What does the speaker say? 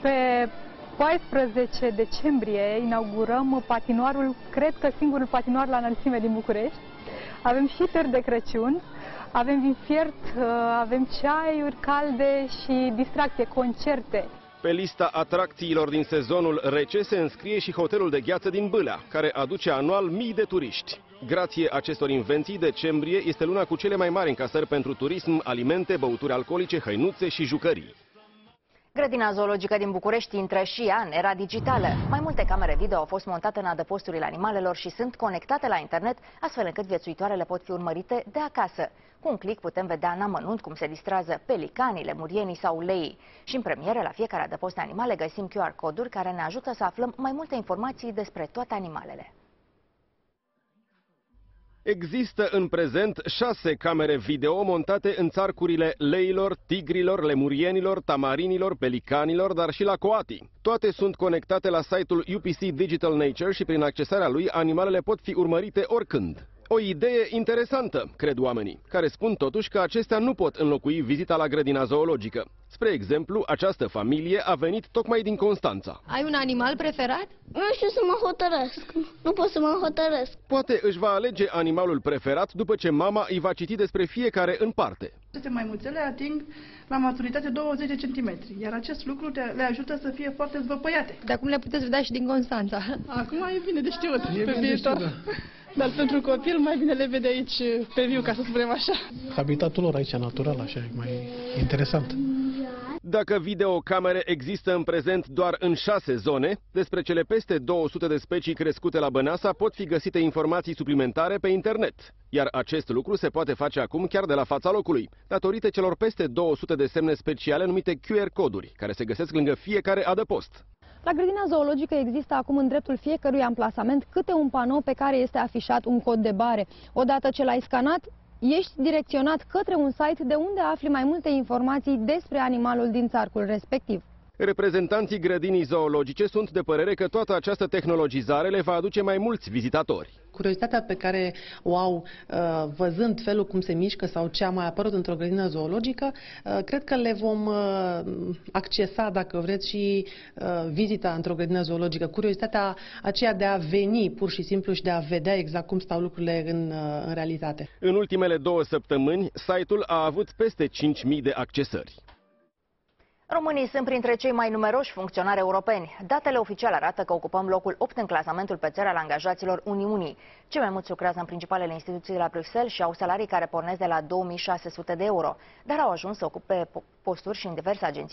Pe 14 decembrie inaugurăm patinoarul, cred că singurul patinoar la înălțime din București. Avem și tări de Crăciun, avem vin fiert, avem ceaiuri calde și distracție, concerte. Pe lista atracțiilor din sezonul rece se înscrie și hotelul de gheață din Bâlea, care aduce anual mii de turiști. Grație acestor invenții, decembrie este luna cu cele mai mari încasări pentru turism, alimente, băuturi alcoolice, hăinuțe și jucării. Grădina zoologică din București intră și ea în era digitală. Mai multe camere video au fost montate în adăposturile animalelor și sunt conectate la internet, astfel încât viețuitoarele pot fi urmărite de acasă. Cu un click putem vedea în amănunt cum se distrează pelicanii, lemurienii sau leii. Și în premieră, la fiecare adăpost de animale, găsim QR coduri care ne ajută să aflăm mai multe informații despre toate animalele. Există în prezent 6 camere video montate în țarcurile leilor, tigrilor, lemurienilor, tamarinilor, pelicanilor, dar și la coati. Toate sunt conectate la site-ul UPC Digital Nature și prin accesarea lui animalele pot fi urmărite oricând. O idee interesantă, cred oamenii, care spun totuși că acestea nu pot înlocui vizita la grădina zoologică. Spre exemplu, această familie a venit tocmai din Constanța. Ai un animal preferat? Nu știu să mă hotărăsc. Nu pot să mă hotărăsc. Poate își va alege animalul preferat după ce mama îi va citi despre fiecare în parte. Aceste maimuțele ating la maturitate 20 cm, iar acest lucru le ajută să fie foarte zvăpăiate. De acum le puteți vedea și din Constanța. Acum e bine de știut, pe viitor. Dar pentru copil mai bine le vede aici pe viu, ca să spunem așa. Habitatul lor aici natural, așa, e mai interesant. Dacă videocamere există în prezent doar în 6 zone, despre cele peste 200 de specii crescute la Băneasa pot fi găsite informații suplimentare pe internet. Iar acest lucru se poate face acum chiar de la fața locului, datorită celor peste 200 de semne speciale numite QR coduri, care se găsesc lângă fiecare adăpost. La grădina zoologică există acum în dreptul fiecărui amplasament câte un panou pe care este afișat un cod de bare. Odată ce l-ai scanat, ești direcționat către un site de unde afli mai multe informații despre animalul din țarcul respectiv. Reprezentanții grădinii zoologice sunt de părere că toată această tehnologizare le va aduce mai mulți vizitatori. Curiozitatea pe care o au văzând felul cum se mișcă sau ce a mai apărut într-o grădină zoologică, cred că le vom accesa, dacă vreți, și vizita într-o grădină zoologică. Curiozitatea aceea de a veni pur și simplu și de a vedea exact cum stau lucrurile în realitate. În ultimele 2 săptămâni, site-ul a avut peste 5.000 de accesări. Românii sunt printre cei mai numeroși funcționari europeni. Datele oficiale arată că ocupăm locul 8 în clasamentul pe țări al angajaților Uniunii. Cei mai mulți lucrează în principalele instituții de la Bruxelles și au salarii care pornesc de la 2600 de euro, dar au ajuns să ocupe posturi și în diverse agenții